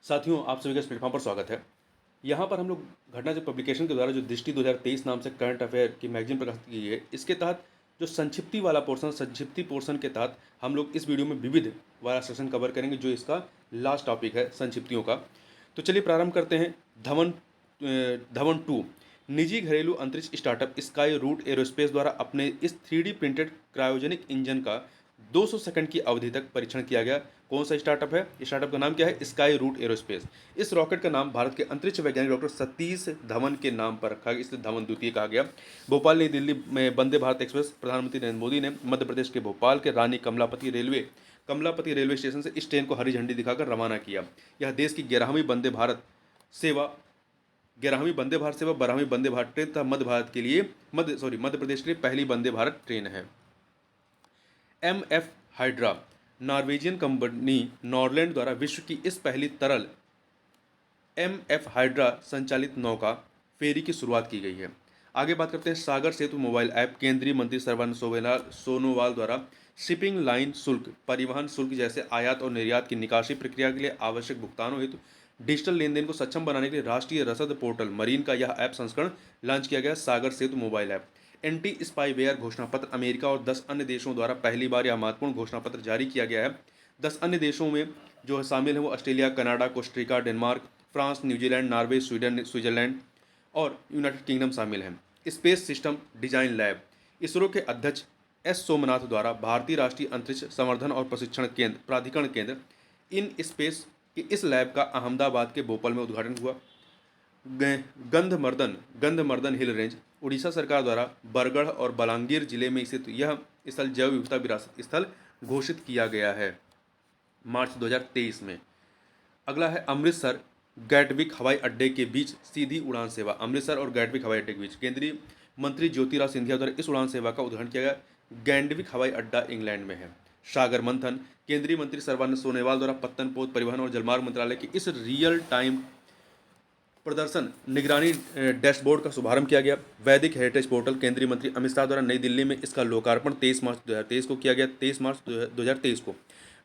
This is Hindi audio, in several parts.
साथियों, आप सभी का इस प्लेटफॉर्म पर स्वागत है। यहाँ पर हम लोग घटना जब पब्लिकेशन के द्वारा जो दृष्टि 2023 नाम से करंट अफेयर की मैगजीन प्रकाशित की है, इसके तहत जो संक्षिप्ति वाला पोर्शन, संक्षिप्ति पोर्शन के तहत हम लोग इस वीडियो में विविध वाला सेशन कवर करेंगे, जो इसका लास्ट टॉपिक है संक्षिप्तियों का। तो चलिए प्रारंभ करते हैं। धवन 2 निजी घरेलू अंतरिक्ष स्टार्टअप स्काई रूट एरोस्पेस द्वारा अपने इस 3D प्रिंटेड क्रायोजेनिक इंजन का 200 सेकंड की अवधि तक परीक्षण किया गया। कौन सा स्टार्टअप है? स्टार्टअप का नाम क्या है? Skyroot Aerospace. इस रॉकेट का नाम भारत के अंतरिक्ष वैज्ञानिक डॉक्टर सतीश धवन के नाम पर रखा गया, इसलिए धवन द्वितीय कहा गया। भोपाल नई दिल्ली में वंदे भारत एक्सप्रेस प्रधानमंत्री नरेंद्र मोदी ने मध्य प्रदेश के भोपाल के रानी कमलापति रेलवे स्टेशन से इस ट्रेन को हरी झंडी दिखाकर रवाना किया। यह देश की 11वीं वंदे भारत सेवा 12वीं वंदे भारत ट्रेन तथा मध्य प्रदेश के लिए पहली वंदे भारत ट्रेन है। MF hydra Norwegian company Norland द्वारा विश्व की इस पहली तरल MF हाइड्रा संचालित नौका फेरी की शुरुआत की गई है। आगे बात करते हैं सागर सेतु मोबाइल ऐप। केंद्रीय मंत्री सर्बानंद सोनोवाल द्वारा शिपिंग लाइन शुल्क, परिवहन शुल्क जैसे आयात और निर्यात की निकासी प्रक्रिया के लिए आवश्यक भुगतानों हेतु डिजिटल लेन देन को सक्षम बनाने के लिए राष्ट्रीय रसद पोर्टल मरीन का यह ऐप संस्करण लॉन्च किया गया। सागर सेतु मोबाइल ऐप एंटी स्पाईवेयर घोषणा पत्र अमेरिका और 10 अन्य देशों द्वारा पहली बार यह महत्वपूर्ण घोषणा पत्र जारी किया गया है। 10 अन्य देशों में जो शामिल है वो Australia, Canada, Costa Rica, Denmark, France, New Zealand, Norway, Sweden, Switzerland और यूनाइटेड किंगडम शामिल हैं। Space system design lab ISRO के अध्यक्ष एस सोमनाथ द्वारा भारतीय राष्ट्रीय अंतरिक्ष संवर्धन और प्रशिक्षण केंद्र प्राधिकरण केंद्र इन स्पेस के इस लैब का अहमदाबाद के भोपाल में उद्घाटन हुआ। गंधमर्दन हिल रेंज उड़ीसा सरकार द्वारा बरगढ़ और बलांगीर जिले में स्थित यह स्थल जैव विविधता विरासत स्थल घोषित किया गया है मार्च 2023 में। अगला है अमृतसर गैटविक हवाई अड्डे के बीच सीधी उड़ान सेवा। अमृतसर और गैटविक हवाई अड्डे के बीच केंद्रीय मंत्री ज्योतिरादित्य सिंधिया द्वारा इस उड़ान सेवा का उद्घाटन किया गया। गैंडविक हवाई अड्डा इंग्लैंड में है। सागर मंथन केंद्रीय मंत्री सर्बानंद सोनोवाल द्वारा पत्तन पोत परिवहन और जलमार्ग मंत्रालय के इस रियल टाइम प्रदर्शन निगरानी डैशबोर्ड का शुभारंभ किया गया। वैदिक हेरिटेज पोर्टल केंद्रीय मंत्री अमित शाह द्वारा नई दिल्ली में इसका लोकार्पण 23 मार्च 2023 को किया गया। 23 मार्च 2023 को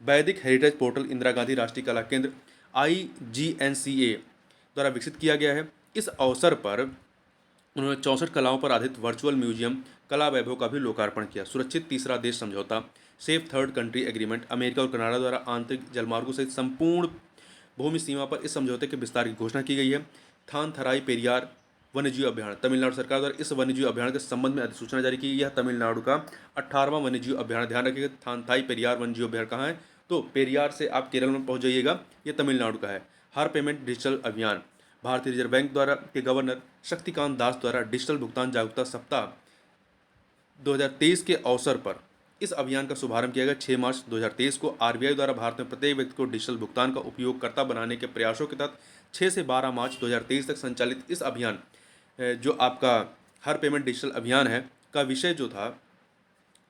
वैदिक हेरिटेज पोर्टल इंदिरा गांधी राष्ट्रीय कला केंद्र IGNCA द्वारा विकसित किया गया है। इस अवसर पर उन्होंने 64 कलाओं पर आधारित वर्चुअल म्यूजियम कला वैभव का भी लोकार्पण किया। सुरक्षित तीसरा देश समझौता safe third country agreement America और कनाडा द्वारा आंतरिक जलमार्गों सहित संपूर्ण भूमि सीमा पर इस समझौते के विस्तार की घोषणा की गई है। थानथराई पेरियार वन्यजीव अभ्यारण्य तमिलनाडु सरकार द्वारा इस वन्यजीव अभ्यारण्य के संबंध में अधिसूचना जारी की गई। यह तमिलनाडु का 18वां वन्यजीव अभ्यारण्य। ध्यान रखिएगा थानथाई पेरियार वन्यजीव अभ्यारण्य कहाँ है? तो पेरियार से आप केरल में पहुंच जाइएगा, ये तमिलनाडु का है। हर पेमेंट डिजिटल अभियान भारतीय रिजर्व बैंक द्वारा के गवर्नर शक्तिकांत दास द्वारा डिजिटल भुगतान जागरूकता सप्ताह 2023 के अवसर पर इस अभियान का शुभारंभ किया गया। 6 मार्च 2023 को RBI द्वारा भारत में प्रत्येक व्यक्ति को डिजिटल भुगतान का उपयोगकर्ता बनाने के प्रयासों के तहत 6 से 12 मार्च 2023 तक संचालित इस अभियान जो आपका हर पेमेंट डिजिटल अभियान है का विषय जो था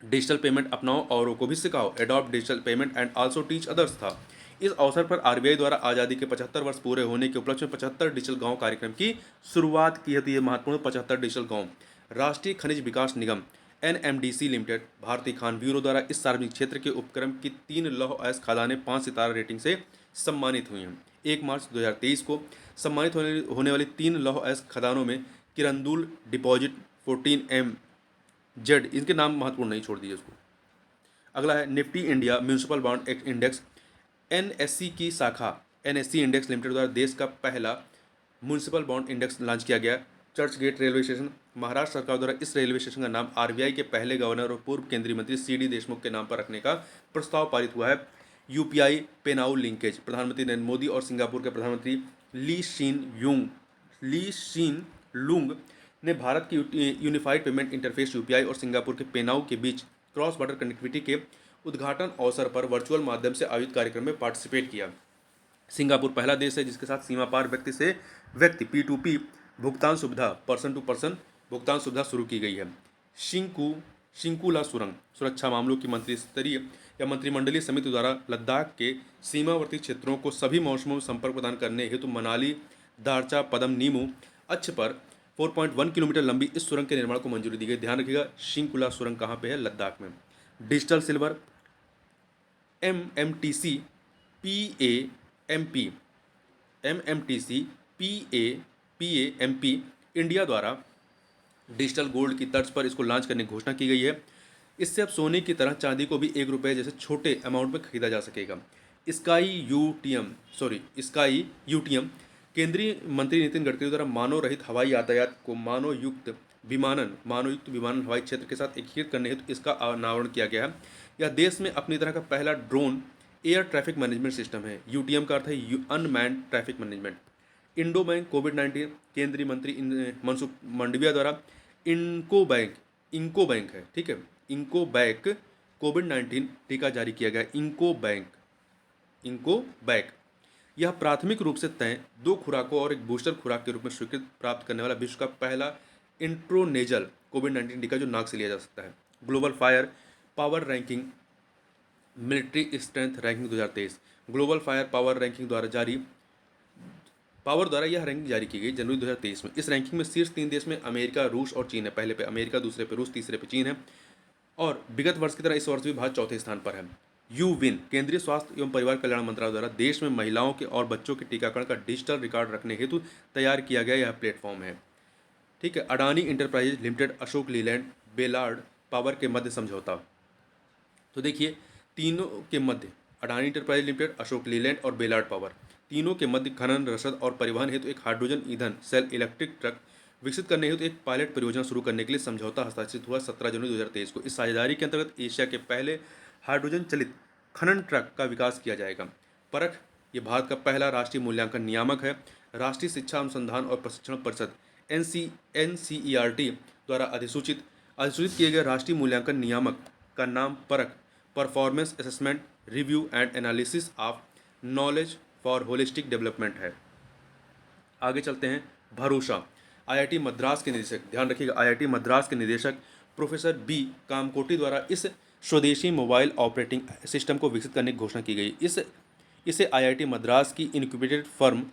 डिजिटल पेमेंट अपनाओ औरों को भी सिखाओ, adopt digital payment and also teach others था। इस अवसर पर RBI द्वारा आज़ादी के 75 वर्ष पूरे होने के उपलक्ष्य में 75 डिजिटल गांव कार्यक्रम की शुरुआत की है। ये महत्वपूर्ण 75 डिजिटल गांव राष्ट्रीय खनिज विकास निगम NMDC लिमिटेड, भारतीय खान ब्यूरो द्वारा इस सार्वजनिक क्षेत्र के उपक्रम की 3 लौह अयस्क खदानें 5 सितारा रेटिंग से सम्मानित हुई हैं। 1 मार्च 2023 को सम्मानित होने वाली 3 लौह अयस्क खदानों में किरंदुल डिपॉजिट 14MZ, इनके नाम महत्वपूर्ण नहीं, छोड़ दीजिए उसको। अगला है Nifty India municipal bond index NSE की शाखा NSE इंडेक्स लिमिटेड द्वारा देश का पहला म्यूनिसिपल बॉन्ड इंडेक्स लॉन्च किया गया। Churchgate railway station Maharashtra सरकार द्वारा इस रेलवे स्टेशन का नाम RBI के पहले गवर्नर और पूर्व केंद्रीय मंत्री CD देशमुख के नाम पर रखने का प्रस्ताव पारित हुआ है। UPI पेनाउ लिंकेज प्रधानमंत्री नरेंद्र मोदी और सिंगापुर के प्रधानमंत्री ली शीन लुंग ने भारत की यूनिफाइड पेमेंट इंटरफेस UPI और सिंगापुर के पेनाउ के बीच क्रॉस बॉर्डर कनेक्टिविटी के उद्घाटन अवसर पर वर्चुअल माध्यम से आयोजित कार्यक्रम में पार्टिसिपेट किया। सिंगापुर पहला देश है जिसके साथ सीमा पार व्यक्ति से व्यक्ति P2P भुगतान सुविधा पर्सन टू पर्सन भुगतान सुविधा शुरू की गई है। शिंकुला सुरंग सुरक्षा मामलों की मंत्रिस्तरीय या मंत्रिमंडलीय समिति द्वारा लद्दाख के सीमावर्ती क्षेत्रों को सभी मौसमों में संपर्क प्रदान करने हेतु मनाली दारचा पदम नीमू अक्ष पर 4.1 किलोमीटर लंबी इस सुरंग के निर्माण को मंजूरी दी गई। ध्यान रखिएगा शिंकुला सुरंग कहाँ पे है? लद्दाख में। Digital silver MMTC PAMP MMTC PAMP India द्वारा डिजिटल गोल्ड की तर्ज पर इसको लॉन्च करने की घोषणा की गई है। इससे अब सोने की तरह चांदी को भी 1 रुपये जैसे छोटे अमाउंट में खरीदा जा सकेगा। स्काई यूटीएम केंद्रीय मंत्री नितिन गडकरी द्वारा मानव रहित हवाई यातायात को मानवयुक्त विमानन हवाई क्षेत्र के साथ एकीकृत करने हेतु इसका अनावरण किया गया है। यह देश में अपनी तरह का पहला drone air traffic management system है। यूटीएम का अर्थ है unmanned traffic management. Indo bank कोविड-19 केंद्रीय मंत्री मनसुख मंडाविया द्वारा इंको बैंक है, ठीक है, इंको बैंक कोविड-19 टीका जारी किया गया। इंको बैंक यह प्राथमिक रूप से तय 2 खुराकों और एक बूस्टर खुराक के रूप में स्वीकृति प्राप्त करने वाला विश्व का पहला इंट्रोनेजल कोविड-19 टीका जो नाक से लिया जा सकता है। Global fire power ranking military strength ranking 2023 global fire power ranking द्वारा यह रैंकिंग जारी की गई जनवरी 2023 में। इस रैंकिंग में शीर्ष 3 देश में अमेरिका, रूस और चीन है। पहले पे अमेरिका, दूसरे पे रूस, तीसरे पे चीन है। और विगत वर्ष की तरह इस वर्ष भी भारत चौथे स्थान पर है। यूविन केंद्रीय स्वास्थ्य एवं परिवार कल्याण मंत्रालय द्वारा देश में महिलाओं के और बच्चों के टीकाकरण का डिजिटल रिकॉर्ड रखने हेतु तैयार किया गया यह प्लेटफॉर्म है, ठीक है। Adani enterprises limited, Ashok Leyland, Ballard power के मध्य समझौता। तो देखिए तीनों के मध्य अडानी इंटरप्राइजेज लिमिटेड, अशोक लीलैंड और बेलार्ड पावर तीनों के मध्य खनन, रसद और परिवहन हेतु एक हाइड्रोजन ईंधन सेल इलेक्ट्रिक ट्रक विकसित करने हेतु एक पायलट परियोजना शुरू करने के लिए समझौता हस्ताक्षरित हुआ 17 जनवरी 2023 को। इस साझेदारी के अंतर्गत एशिया के पहले हाइड्रोजन चलित खनन ट्रक का विकास किया जाएगा। परख ये भारत का पहला राष्ट्रीय मूल्यांकन नियामक है। राष्ट्रीय शिक्षा अनुसंधान और प्रशिक्षण परिषद NCERT द्वारा अधिसूचित किए गए राष्ट्रीय मूल्यांकन नियामक का नाम परख performance assessment review and analysis of knowledge for holistic development है। आगे चलते हैं। भरोसा IIT मद्रास के निदेशक, ध्यान रखिएगा, IIT मद्रास के निदेशक प्रोफेसर B कामकोटी द्वारा इस स्वदेशी मोबाइल ऑपरेटिंग सिस्टम को विकसित करने की घोषणा की गई। इसे IIT मद्रास की incubated firm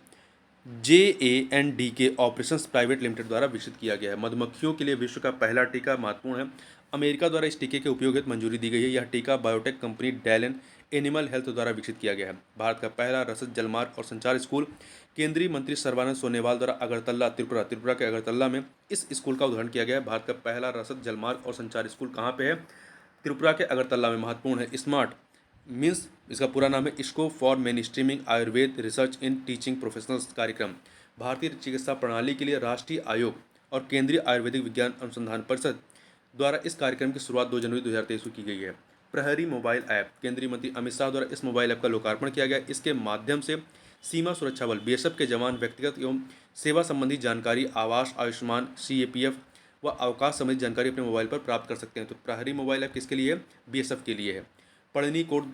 JANDK operations private Limited द्वारा विकसित किया गया है। मधुमक्खियों के लिए विश्व का पहला टीका महत्वपूर्ण है। अमेरिका द्वारा इस टीके के उपयोग हेतु मंजूरी दी गई है। यह टीका biotech company Dylan animal health द्वारा विकसित किया गया है। भारत का पहला रसद, जलमार्ग और संचार स्कूल केंद्रीय मंत्री सर्बानंद सोनोवाल द्वारा अगरतला, त्रिपुरा के अगरतला में इस स्कूल का उद्घाटन किया गया है। भारत का पहला रसद, जलमार्ग और संचार स्कूल कहाँ पे है? त्रिपुरा के अगरतला में। महत्वपूर्ण है। स्मार्ट मीन्स इसका पूरा नाम है scope for main streaming Ayurveda research in teaching professionals कार्यक्रम भारतीय चिकित्सा प्रणाली के लिए राष्ट्रीय आयोग और केंद्रीय आयुर्वेदिक विज्ञान अनुसंधान परिषद द्वारा इस कार्यक्रम की शुरुआत 2 जनवरी 2023 को की गई है। प्रहरी मोबाइल ऐप केंद्रीय मंत्री अमित शाह द्वारा इस मोबाइल ऐप का लोकार्पण किया गया। इसके माध्यम से सीमा सुरक्षा बल BSF के जवान व्यक्तिगत एवं सेवा संबंधी जानकारी, आवास, आयुष्मान, CAPF व अवकाश संबंधी जानकारी अपने मोबाइल पर प्राप्त कर सकते हैं। तो प्रहरी मोबाइल ऐप किसके लिए है? BSF के लिए है। पढ़नी कोड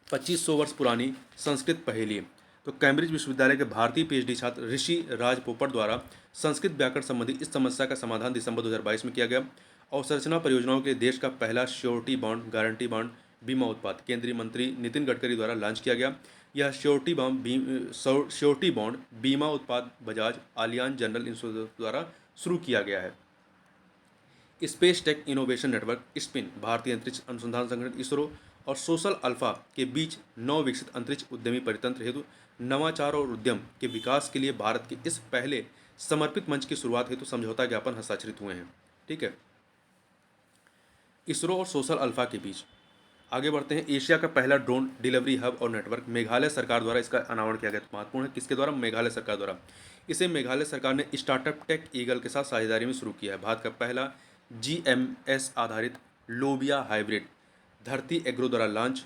2500 वर्ष पुरानी संस्कृत पहेली। तो कैम्ब्रिज विश्वविद्यालय के भारतीय PhD छात्र ऋषि राज पोपट द्वारा संस्कृत व्याकरण संबंधी इस समस्या का समाधान दिसंबर 2022 में किया गया। अवसंरचना परियोजनाओं के लिए देश का पहला श्योरिटी बॉन्ड, गारंटी बॉन्ड बीमा उत्पाद केंद्रीय मंत्री नितिन गडकरी द्वारा लॉन्च किया गया। यह श्योरिटी बॉन्ड बीमा उत्पाद बजाज आलियांज जनरल इंश्योरेंस द्वारा शुरू किया गया है। Space tech innovation network spin भारतीय अंतरिक्ष अनुसंधान संगठन इसरो और सोशल अल्फा के बीच नव विकसित अंतरिक्ष उद्यमी परितंत्र हेतु नवाचार और उद्यम के विकास के लिए भारत के इस पहले समर्पित मंच की शुरुआत हेतु समझौता ज्ञापन हस्ताक्षरित हुए हैं। ठीक है, इसरो और सोशल अल्फा के बीच। आगे बढ़ते हैं। एशिया का पहला ड्रोन डिलीवरी हब और नेटवर्क मेघालय सरकार द्वारा इसका अनावरण किया गया। महत्वपूर्ण है, किसके द्वारा? मेघालय सरकार द्वारा। इसे मेघालय सरकार ने स्टार्टअप टेक ईगल के साथ साझेदारी में शुरू किया है। भारत का पहला GMS आधारित लोबिया हाइब्रिड धरती एग्रो द्वारा लॉन्च।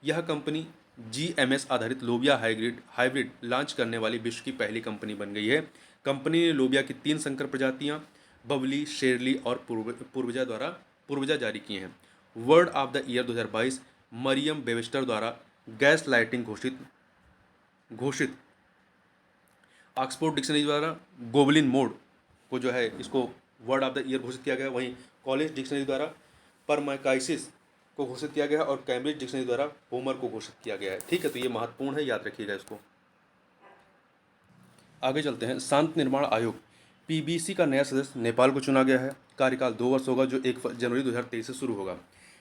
यह कंपनी GMS आधारित लोबिया हाइब्रिड लॉन्च करने वाली विश्व की पहली कंपनी बन गई है। कंपनी ने लोबिया की 3 संकर प्रजातियां बबली, शेरली और पूर्वजा जारी की हैं। Word of the year 2022 Merriam Webster द्वारा गैस लाइटिंग घोषित। ऑक्सफोर्ड डिक्शनरी द्वारा गोबलिन मोड को जो है इसको वर्ड ऑफ द ईयर घोषित किया गया। वहीं कॉलेज डिक्शनरी द्वारा परमाइकाइसिस को घोषित किया गया और कैम्ब्रिज डिक्शनरी द्वारा होमर को घोषित किया गया है। ठीक है, तो ये महत्वपूर्ण है, याद रखिएगा इसको। आगे चलते हैं। शांति निर्माण आयोग PBC का नया सदस्य नेपाल को चुना गया है। कार्यकाल 2 वर्ष होगा, जो 1 जनवरी 2023 से शुरू होगा।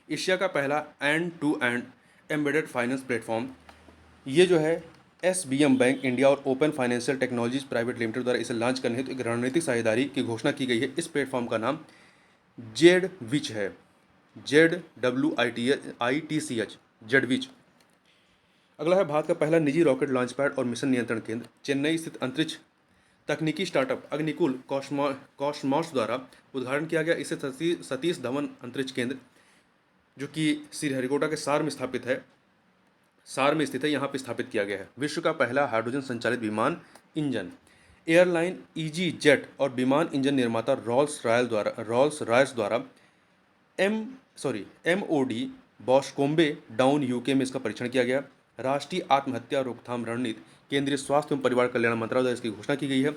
एशिया का पहला end to end embedded finance platform, ये जो है SBM बैंक इंडिया और Open Financial Technologies Private Limited द्वारा इसे लॉन्च करने हेतु एक रणनीतिक साझेदारी की घोषणा की गई है। इस प्लेटफॉर्म का नाम जेड विच है, ZWITCH, जेड विच। अगला है भारत का पहला निजी रॉकेट लॉन्च पैड और मिशन नियंत्रण केंद्र। चेन्नई स्थित अंतरिक्ष तकनीकी स्टार्टअप अग्निकुल कॉस्मॉस द्वारा उद्घाटन किया गया। इसे सतीश धवन अंतरिक्ष केंद्र, जो कि श्रीहरिकोटा के सार में स्थित है, यहाँ पे स्थापित किया गया है। विश्व का पहला हाइड्रोजन संचालित विमान इंजन। एयरलाइन ईजी जेट और विमान इंजन निर्माता रॉल्स रॉयस द्वारा MOD बॉस्कोम्बे डाउन यूके में इसका परीक्षण किया गया। राष्ट्रीय आत्महत्या रोकथाम रणनीति। केंद्रीय स्वास्थ्य एवं परिवार कल्याण मंत्रालय द्वारा इसकी घोषणा की गई है।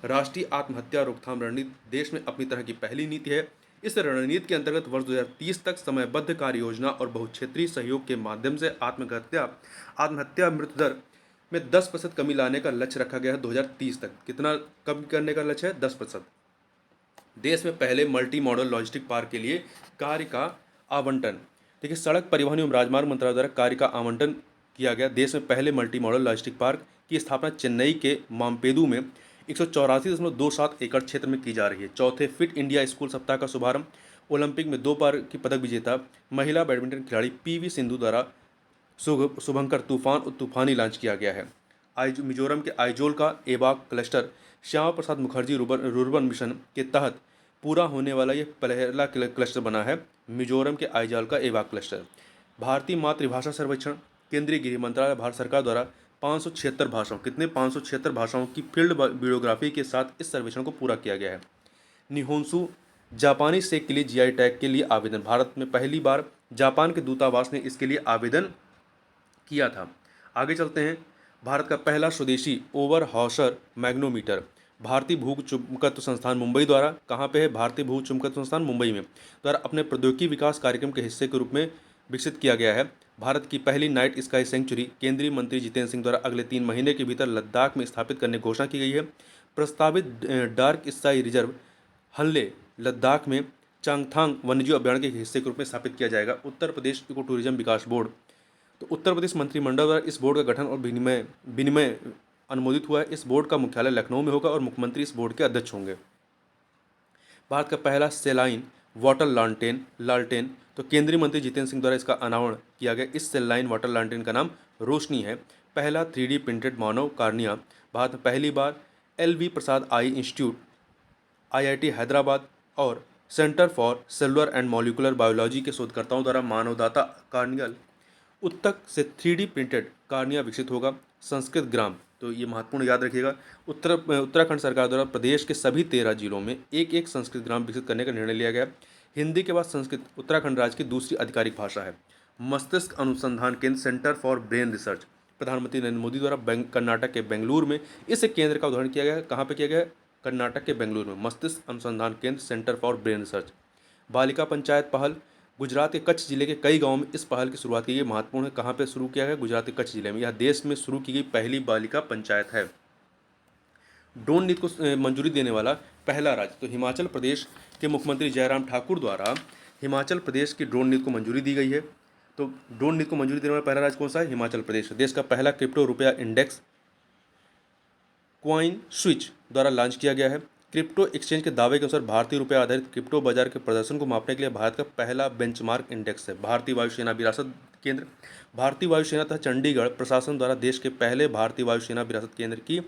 राष्ट्रीय आत्महत्या रोकथाम रणनीति देश में अपनी तरह की पहली नीति है। इस रणनीति के अंतर्गत वर्ष 2030 तक समयबद्ध कार्य योजना और बहुक्षेत्रीय सहयोग के माध्यम से आत्महत्या मृत्यु दर में 10% कमी लाने का लक्ष्य रखा गया है। 2030 तक कितना कम करने का लक्ष्य है? 10%। देश में पहले मल्टी मॉडल लॉजिस्टिक पार्क के लिए कार्य का आवंटन। देखिए, सड़क परिवहन एवं राजमार्ग मंत्रालय द्वारा कार्य का आवंटन किया गया। देश में पहले मल्टी मॉडल लॉजिस्टिक पार्क की स्थापना चेन्नई के मामपेदू में 184.27 एकड़ क्षेत्र में की जा रही है। चौथे फिट इंडिया स्कूल सप्ताह का शुभारंभ। ओलंपिक में 2 बार की पदक विजेता महिला बैडमिंटन खिलाड़ी PV सिंधु द्वारा शुभंकर तूफानी लॉन्च किया गया है। मिजोरम के आइजोल का एबाक cluster Shyama Prasad Mukherjee rurban mission के तहत पूरा होने वाला यह पहला क्लस्टर बना है। मिजोरम के आइजोल का एबाक क्लस्टर। भारतीय मातृभाषा सर्वेक्षण। केंद्रीय गृह मंत्रालय भारत सरकार द्वारा 576 भाषाओं 576 भाषाओं की फील्ड वीडियोग्राफी के साथ इस सर्वेक्षण को पूरा किया गया है। निहोंसु जापानी सेक के लिए GI टैग के लिए आवेदन। भारत में पहली बार जापान के दूतावास ने इसके लिए आवेदन किया था। आगे चलते हैं। भारत का पहला स्वदेशी ओवर हॉशर मैग्नोमीटर। भारतीय भू चुंबकत्व संस्थान मुंबई द्वारा, कहाँ पे है? भारतीय भू चुंबकत्व संस्थान मुंबई में द्वारा अपने प्रौद्योगिकी विकास कार्यक्रम के हिस्से के रूप में विकसित किया गया है। भारत की पहली नाइट स्काई सेंचुरी केंद्रीय मंत्री जितेंद्र सिंह द्वारा अगले 3 महीने के भीतर लद्दाख में स्थापित करने की घोषणा की गई है। प्रस्तावित डार्क स्काई रिजर्व हल्ले लद्दाख में चांगथांग वन्यजीव अभ्यारण्य के हिस्से के रूप में स्थापित किया जाएगा। उत्तर प्रदेश इको टूरिज्म विकास बोर्ड। तो उत्तर प्रदेश मंत्रिमंडल द्वारा इस बोर्ड का गठन और विनिमय अनुमोदित हुआ है। इस बोर्ड का मुख्यालय लखनऊ में होगा और मुख्यमंत्री इस बोर्ड के अध्यक्ष होंगे। भारत का पहला सेलाइन वाटर लालटेन तो केंद्रीय मंत्री जितेंद्र सिंह द्वारा इसका अनावरण किया गया। इस सेलाइन वाटर लालटेन का नाम रोशनी है। पहला 3D प्रिंटेड मानव कार्निया। भारत में पहली बार LV प्रसाद आई इंस्टीट्यूट, IIT हैदराबाद और centre for cellular and molecular biology के शोधकर्ताओं द्वारा मानवदाता कार्नियल उत्तक से 3D प्रिंटेड कार्निया विकसित होगा। संस्कृत ग्राम, तो ये महत्वपूर्ण याद रखिएगा। उत्तराखंड सरकार द्वारा प्रदेश के सभी 13 जिलों में एक संस्कृत ग्राम विकसित करने का निर्णय लिया गया। हिंदी के बाद संस्कृत उत्तराखंड राज्य की दूसरी आधिकारिक भाषा है। मस्तिष्क अनुसंधान केंद्र सेंटर फॉर ब्रेन रिसर्च। प्रधानमंत्री नरेंद्र मोदी द्वारा कर्नाटक के बेंगलुरु में इस केंद्र का उद्घाटन किया गया है। कहाँ पे किया गया है? कर्नाटक के बेंगलुरु में मस्तिष्क अनुसंधान केंद्र सेंटर फॉर ब्रेन रिसर्च। बालिका पंचायत पहल। गुजरात के कच्छ जिले के कई गांवों में इस पहल की शुरुआत की गई। महत्वपूर्ण है, कहाँ पे शुरू किया गया? गुजरात के कच्छ जिले में। यह देश में शुरू की गई पहली बालिका पंचायत है। ड्रोन नीति को मंजूरी देने वाला पहला राज्य, तो हिमाचल प्रदेश के मुख्यमंत्री जयराम ठाकुर द्वारा हिमाचल प्रदेश की ड्रोन नीति को मंजूरी दी गई है। तो ड्रोन नीति को मंजूरी देने वाला पहला राज्य कौन सा है? हिमाचल प्रदेश। देश का पहला क्रिप्टो रुपया इंडेक्स कॉइन स्विच द्वारा लॉन्च किया गया है। क्रिप्टो एक्सचेंज के दावे के अनुसार भारतीय रुपये आधारित क्रिप्टो बाजार के प्रदर्शन को मापने के लिए भारत का पहला बेंचमार्क इंडेक्स है। भारतीय वायुसेना विरासत केंद्र। भारतीय वायुसेना तथा चंडीगढ़ प्रशासन द्वारा देश के पहले भारतीय वायुसेना विरासत केंद्र की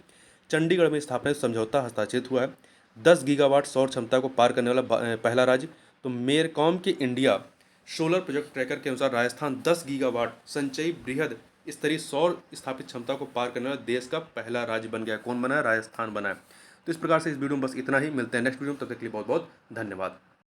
चंडीगढ़ में स्थापना समझौता हस्ताक्षरित हुआ है। 10 गीगावाट सौर क्षमता को पार करने वाला पहला राज्य, तो मेरकॉम के इंडिया सोलर प्रोजेक्ट ट्रैकर के अनुसार राजस्थान 10 गीगावाट संचयी बृहद स्तरीय सौर स्थापित क्षमता को पार करने वाला देश का पहला राज्य बन गया। कौन बना है? राजस्थान बना है। तो इस प्रकार से इस वीडियो में बस इतना ही। मिलते हैं नेक्स्ट वीडियो में, तब तक के लिए बहुत बहुत धन्यवाद।